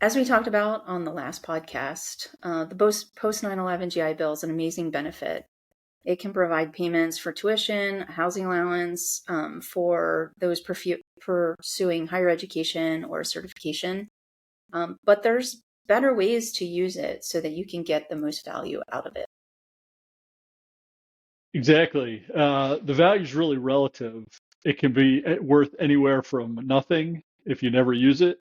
As we talked about on the last podcast, the post 9/11 GI Bill is an amazing benefit. It can provide payments for tuition, housing allowance for those pursuing higher education or certification. But there's better ways to use it so that you can get the most value out of it. Exactly. The value is really relative. It can be worth anywhere from nothing if you never use it,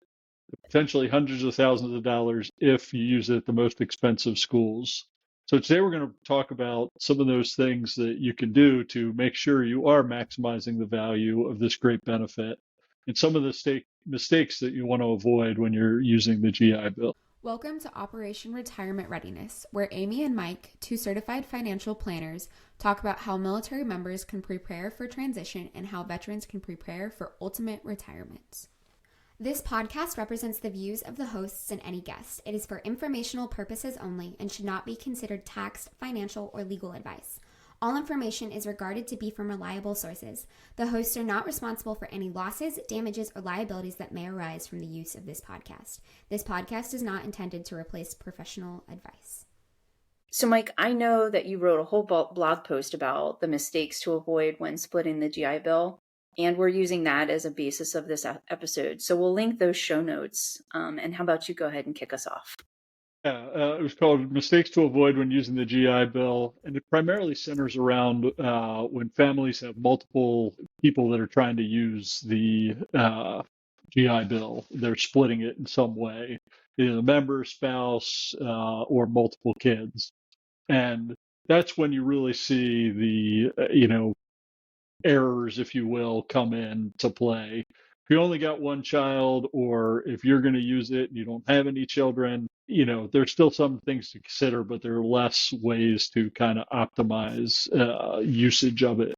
to potentially hundreds of thousands of dollars if you use it at the most expensive schools. So today we're going to talk about some of those things that you can do to make sure you are maximizing the value of this great benefit and some of the mistakes that you want to avoid when you're using the GI Bill. Welcome to Operation Retirement Readiness, where Amy and Mike, two certified financial planners, talk about how military members can prepare for transition and how veterans can prepare for ultimate retirement. This podcast represents the views of the hosts and any guest. It is for informational purposes only and should not be considered tax, financial, or legal advice. All information is regarded to be from reliable sources. The hosts are not responsible for any losses, damages, or liabilities that may arise from the use of this podcast. This podcast is not intended to replace professional advice. So, Mike, I know that you wrote a whole blog post about the mistakes to avoid when splitting the GI Bill, and we're using that as a basis of this episode. So we'll link those show notes. And how about you go ahead and kick us off? Yeah, it was called Mistakes to Avoid When Using the GI Bill, and it primarily centers around when families have multiple people that are trying to use the GI Bill. They're splitting it in some way, either a member, spouse, or multiple kids. And that's when you really see the, errors, if you will, come in to play. If you only got one child, or if you're going to use it and you don't have any children, there's still some things to consider, but there are less ways to kind of optimize usage of it.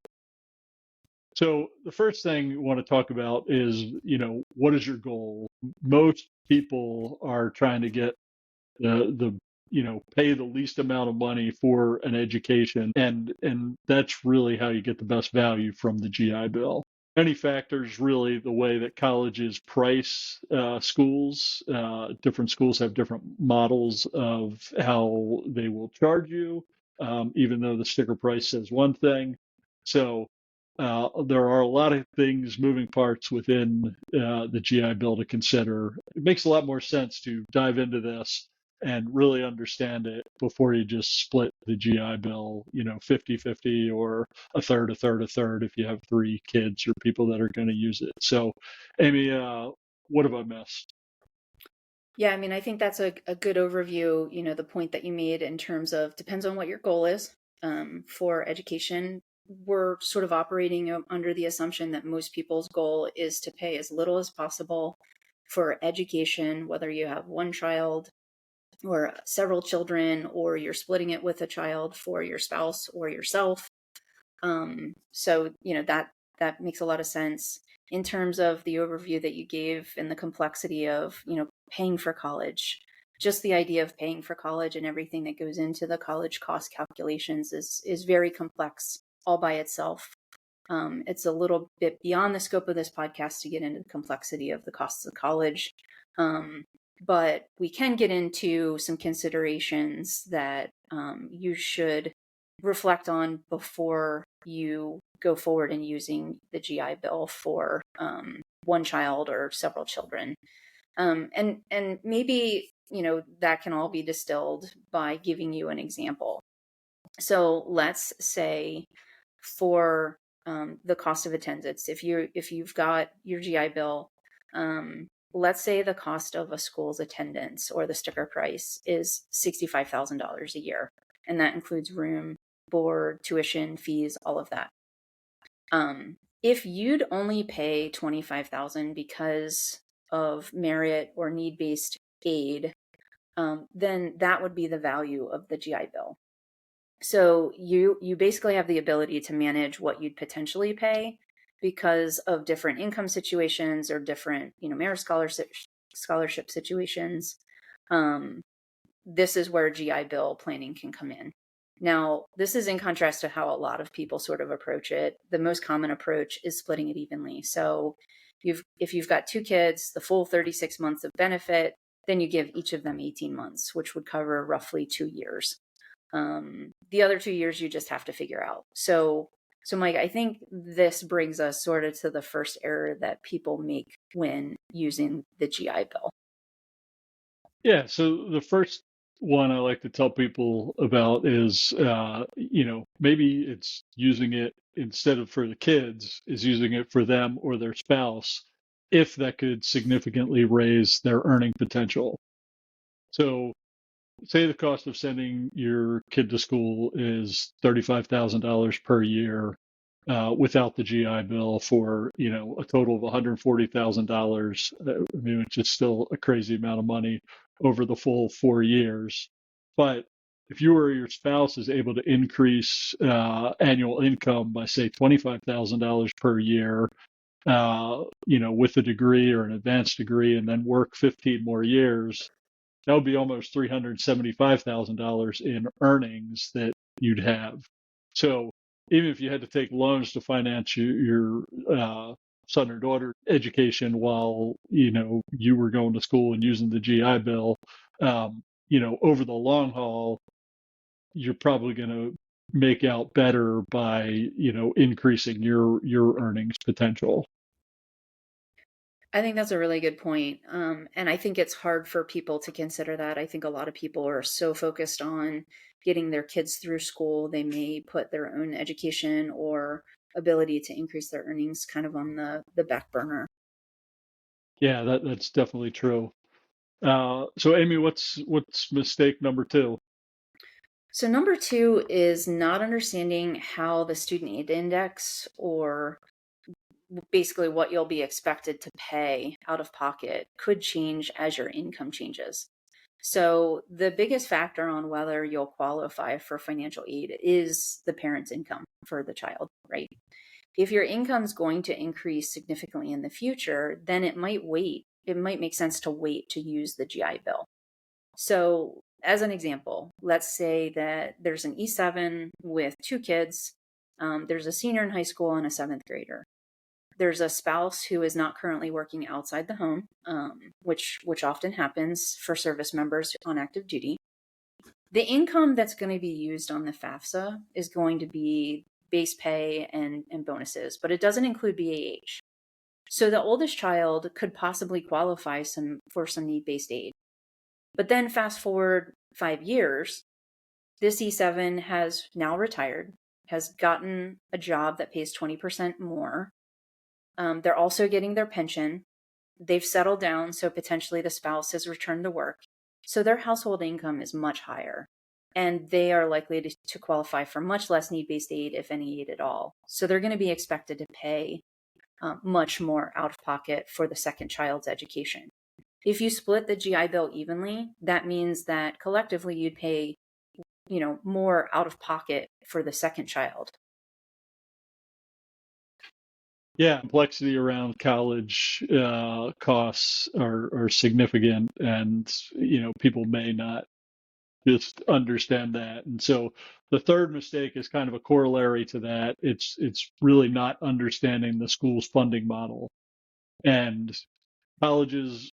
So the first thing we want to talk about is, what is your goal? Most people are trying to get the pay the least amount of money for an education, and that's really how you get the best value from the GI Bill. Many factors, really, the way that colleges price schools. Different schools have different models of how they will charge you, even though the sticker price says one thing. So there are a lot of things, moving parts within the GI Bill to consider. It makes a lot more sense to dive into this and really understand it before you just split the GI Bill, 50-50 or a third if you have 3 kids or people that are going to use it. So, Amy, what have I missed? Yeah, I mean, I think that's a good overview, the point that you made in terms of depends on what your goal is for education. We're sort of operating under the assumption that most people's goal is to pay as little as possible for education, whether you have one child or several children, or you're splitting it with a child for your spouse or yourself. So, that makes a lot of sense in terms of the overview that you gave and the complexity of, paying for college. Just the idea of paying for college and everything that goes into the college cost calculations is very complex all by itself. It's a little bit beyond the scope of this podcast to get into the complexity of the costs of college. But we can get into some considerations that you should reflect on before you go forward in using the GI Bill for one child or several children. And maybe, that can all be distilled by giving you an example. So let's say for the cost of attendance, if you've got your GI Bill, let's say the cost of a school's attendance or the sticker price is $65,000 a year. And that includes room, board, tuition, fees, all of that. If you'd only pay $25,000 because of merit or need-based aid, then that would be the value of the GI Bill. So you basically have the ability to manage what you'd potentially pay because of different income situations or different, merit scholarship situations. This is where GI Bill planning can come in. Now, this is in contrast to how a lot of people sort of approach it. The most common approach is splitting it evenly. So if you've got 2 kids, the full 36 months of benefit then you give each of them 18 months, which would cover roughly 2 years. The other 2 years you just have to figure out. So Mike, I think this brings us sort of to the first error that people make when using the GI Bill. Yeah, so the first one I like to tell people about is, maybe it's using it instead of for the kids, is using it for them or their spouse, if that could significantly raise their earning potential. So, say the cost of sending your kid to school is $35,000 per year without the GI Bill for, a total of $140,000. I mean, which is still a crazy amount of money over the full 4 years. But if you or your spouse is able to increase annual income by, say, $25,000 per year, with a degree or an advanced degree, and then work 15 more years, that would be almost $375,000 in earnings that you'd have. So even if you had to take loans to finance your son or daughter education while you were going to school and using the GI Bill, over the long haul, you're probably going to make out better by increasing your earnings potential. I think that's a really good point. And I think it's hard for people to consider that. I think a lot of people are so focused on getting their kids through school, they may put their own education or ability to increase their earnings kind of on the back burner. Yeah, that's definitely true. So Amy, what's mistake number two? So number two is not understanding how the student aid index, or basically what you'll be expected to pay out of pocket, could change as your income changes. So the biggest factor on whether you'll qualify for financial aid is the parent's income for the child, right? If your income is going to increase significantly in the future, then it might make sense to wait to use the GI Bill. So as an example, let's say that there's an E7 with two kids. There's a senior in high school and a seventh grader. There's a spouse who is not currently working outside the home, which often happens for service members on active duty. The income that's going to be used on the FAFSA is going to be base pay and bonuses, but it doesn't include BAH. So the oldest child could possibly qualify for some need-based aid. But then fast forward 5 years, this E7 has now retired, has gotten a job that pays 20% more. They're also getting their pension. They've settled down, so potentially the spouse has returned to work. So their household income is much higher, and they are likely to qualify for much less need-based aid, if any aid at all. So they're going to be expected to pay much more out of pocket for the second child's education. If you split the GI Bill evenly, that means that collectively you'd pay, more out of pocket for the second child. Yeah, complexity around college costs are significant, and people may not just understand that. And so the third mistake is kind of a corollary to that. It's really not understanding the school's funding model. And colleges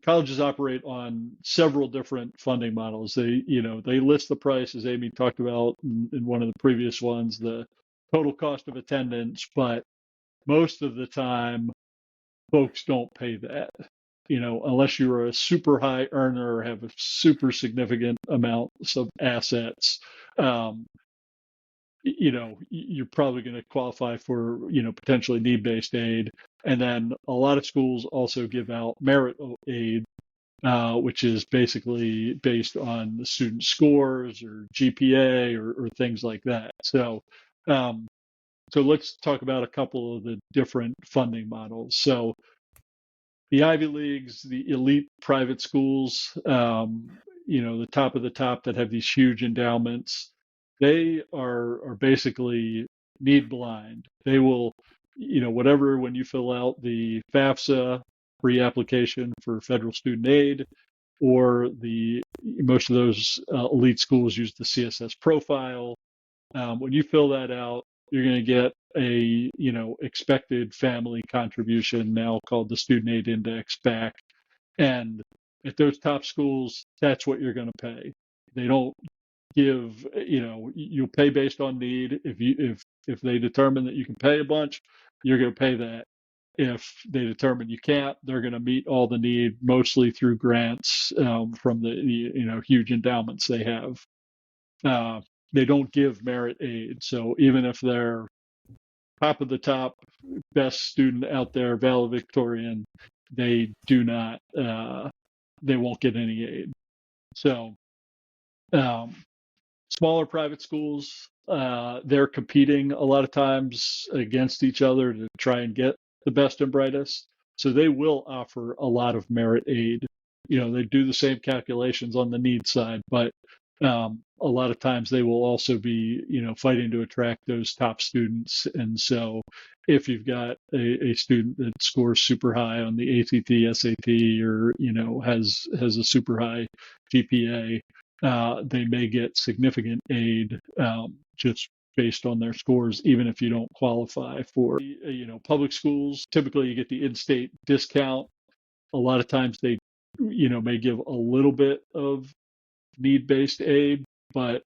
colleges operate on several different funding models. They list the price, as Amy talked about in one of the previous ones, the total cost of attendance, but most of the time folks don't pay that, unless you're a super high earner or have a super significant amounts of assets. You're probably going to qualify for, potentially need-based aid. And then a lot of schools also give out merit aid, which is basically based on the student scores or GPA or things like that. So let's talk about a couple of the different funding models. So the Ivy Leagues, the elite private schools, the top of the top that have these huge endowments, they are basically need blind. They will, whatever, when you fill out the FAFSA pre-application for federal student aid, or most of those elite schools use the CSS profile. When you fill that out, you're going to get a expected family contribution, now called the student aid index, back, and at those top schools, that's what you're going to pay. They don't give, you'll pay based on need. If they determine that you can pay a bunch, you're going to pay that. If they determine you can't, they're going to meet all the need, mostly through grants from the huge endowments they have. They don't give merit aid, so even if they're top of the top best student out there, valedictorian, they do not. They won't get any aid. So um, smaller private schools, they're competing a lot of times against each other to try and get the best and brightest. So they will offer a lot of merit aid. They do the same calculations on the need side, but a lot of times they will also be, fighting to attract those top students. And so if you've got a student that scores super high on the ACT, SAT, or, has a super high GPA, they may get significant aid just based on their scores, even if you don't qualify for, public schools. Typically, you get the in-state discount. A lot of times they, may give a little bit of need-based aid, but,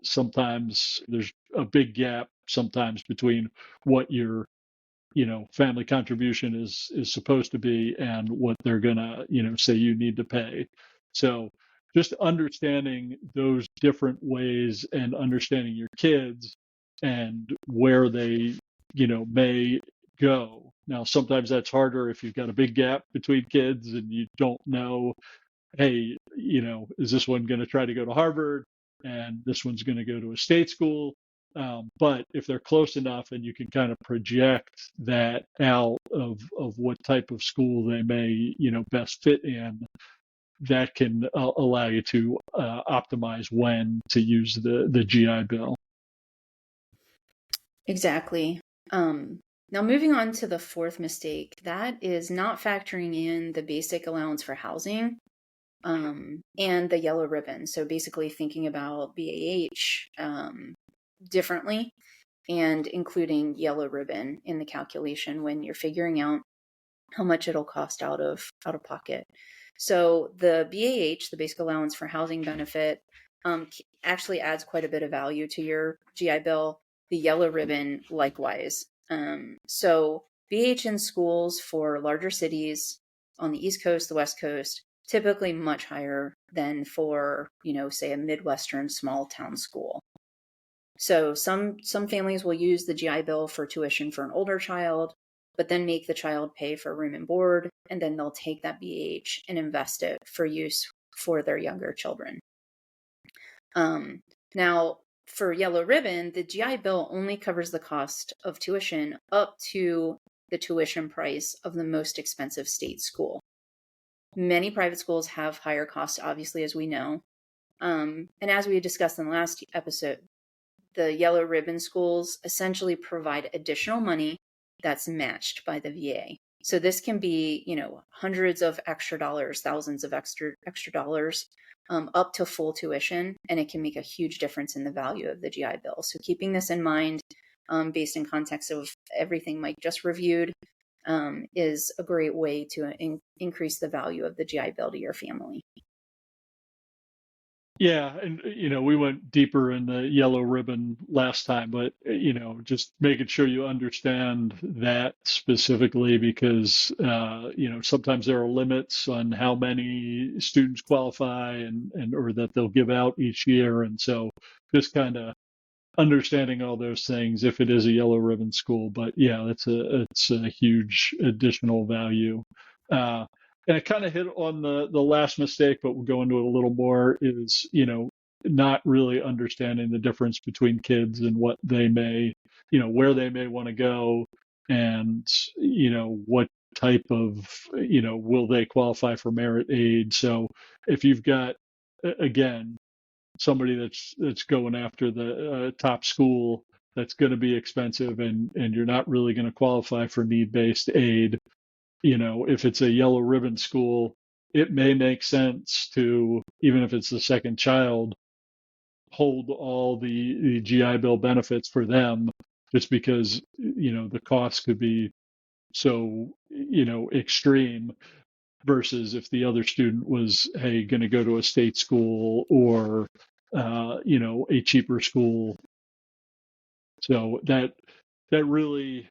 sometimes there's a big gap sometimes between what your family contribution is supposed to be and what they're gonna say you need to pay. So just understanding those different ways and understanding your kids and where they may go. Now sometimes that's harder if you've got a big gap between kids and you don't know, hey, is this one going to try to go to Harvard and this one's going to go to a state school? But if they're close enough and you can kind of project that out of what type of school they may, best fit in, that can allow you to optimize when to use the GI Bill. Exactly. Now moving on to the fourth mistake, that is not factoring in the basic allowance for housing and the yellow ribbon. So basically thinking about BAH differently and including yellow ribbon in the calculation when you're figuring out how much it'll cost out of pocket. So the BAH, the basic allowance for housing benefit, actually adds quite a bit of value to your GI Bill. The yellow ribbon, likewise. So BAH in schools for larger cities on the East Coast, the West Coast, typically much higher than for, say a Midwestern small town school. So some families will use the GI Bill for tuition for an older child, but then make the child pay for room and board, and then they'll take that BAH and invest it for use for their younger children. Now, for yellow ribbon, the GI Bill only covers the cost of tuition up to the tuition price of the most expensive state school. Many private schools have higher costs, obviously, as we know. And as we discussed in the last episode, the yellow ribbon schools essentially provide additional money that's matched by the VA. So this can be, hundreds of extra dollars, thousands of extra dollars, up to full tuition, and it can make a huge difference in the value of the GI Bill. So keeping this in mind, based in context of everything Mike just reviewed, is a great way to increase the value of the GI Bill to your family. Yeah, and we went deeper in the yellow ribbon last time, but just making sure you understand that specifically because sometimes there are limits on how many students qualify and or that they'll give out each year, and so just kind of understanding all those things if it is a yellow ribbon school. But yeah, it's a huge additional value. And I kind of hit on the last mistake, but we'll go into it a little more, is, not really understanding the difference between kids and what they may, where they may want to go and, what type of, will they qualify for merit aid. So if you've got, again, somebody that's going after the top school, that's going to be expensive and you're not really going to qualify for need-based aid. If it's a yellow ribbon school, it may make sense to, even if it's the second child, hold all the GI Bill benefits for them just because, the cost could be so, extreme. versus if the other student was, hey, going to go to a state school or, a cheaper school. So that really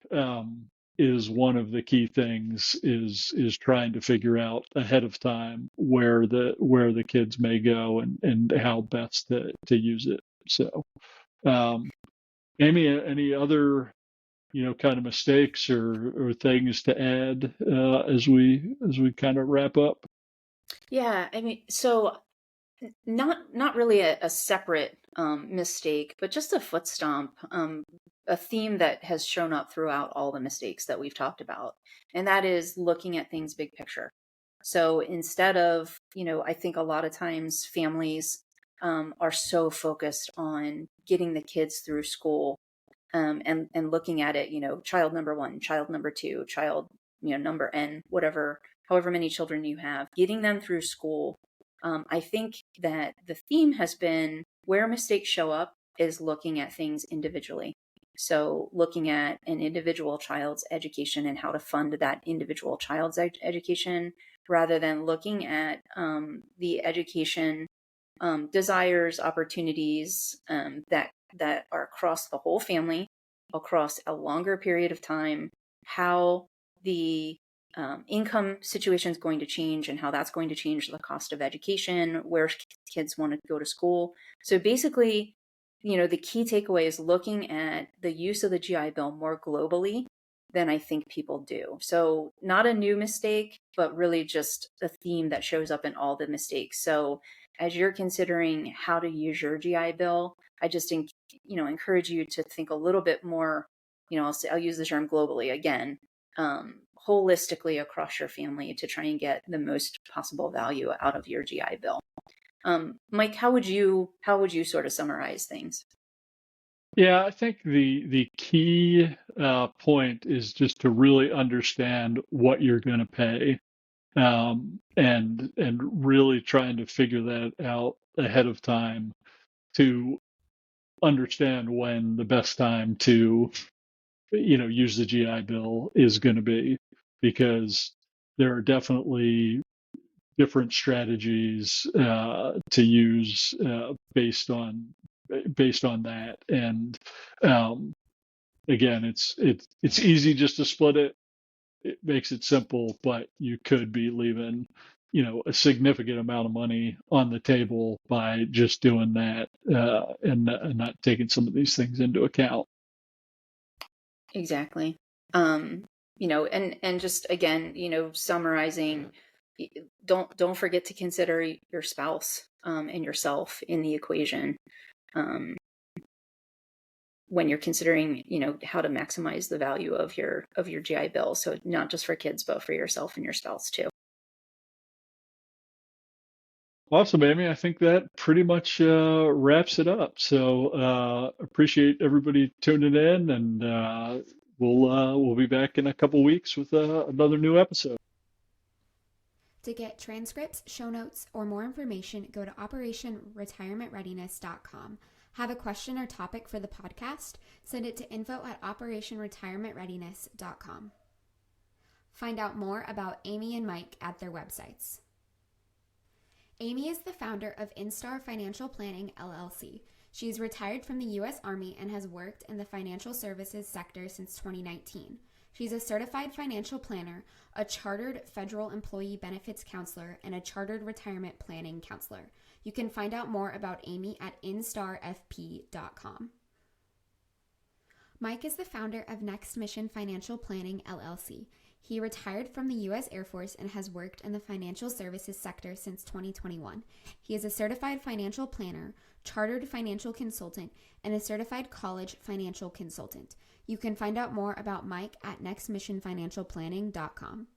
is one of the key things is trying to figure out ahead of time where the kids may go and how best to use it. So, um, Amy, any other kind of mistakes or things to add as we kind of wrap up? Yeah, I mean, so not really a separate mistake, but just a foot stomp, a theme that has shown up throughout all the mistakes that we've talked about, and that is looking at things big picture. So instead of, I think a lot of times families are so focused on getting the kids through school, and looking at it, child number one, child number two, child, number n, whatever, however many children you have, getting them through school. I think that the theme has been where mistakes show up is looking at things individually. So looking at an individual child's education and how to fund that individual child's education, rather than looking at the education desires, opportunities that are across the whole family, across a longer period of time, how the income situation is going to change and how that's going to change the cost of education, where kids want to go to school. So basically, the key takeaway is looking at the use of the GI Bill more globally than I think people do. So not a new mistake, but really just a theme that shows up in all the mistakes. So as you're considering how to use your GI Bill, I just encourage you to think a little bit more. I'll use the term globally again, holistically across your family to try and get the most possible value out of your GI Bill. Mike, how would you sort of summarize things? Yeah, I think the key point is just to really understand what you're going to pay, and really trying to figure that out ahead of time to understand when the best time to use the GI Bill is going to be, because there are definitely different strategies to use based on that. And again, it's easy just to split it. It makes it simple, but you could be leaving a significant amount of money on the table by just doing that, and not taking some of these things into account. Exactly. And just again, summarizing, don't forget to consider your spouse and yourself in the equation um, when you're considering, how to maximize the value of your GI Bill. So not just for kids, but for yourself and your spouse too. Awesome, Amy. I think that pretty much wraps it up. So appreciate everybody tuning in, and we'll be back in a couple weeks with another new episode. To get transcripts, show notes, or more information, go to operationretirementreadiness.com. Have a question or topic for the podcast? Send it to info@operationretirementreadiness.com. Find out more about Amy and Mike at their websites. Amy is the founder of Instar Financial Planning, LLC. She is retired from the U.S. Army and has worked in the financial services sector since 2019. She's a certified financial planner, a chartered federal employee benefits counselor, and a chartered retirement planning counselor. You can find out more about Amy at instarfp.com. Mike is the founder of Next Mission Financial Planning, LLC. He retired from the U.S. Air Force and has worked in the financial services sector since 2021. He is a certified financial planner, chartered financial consultant, and a certified college financial consultant. You can find out more about Mike at nextmissionfinancialplanning.com.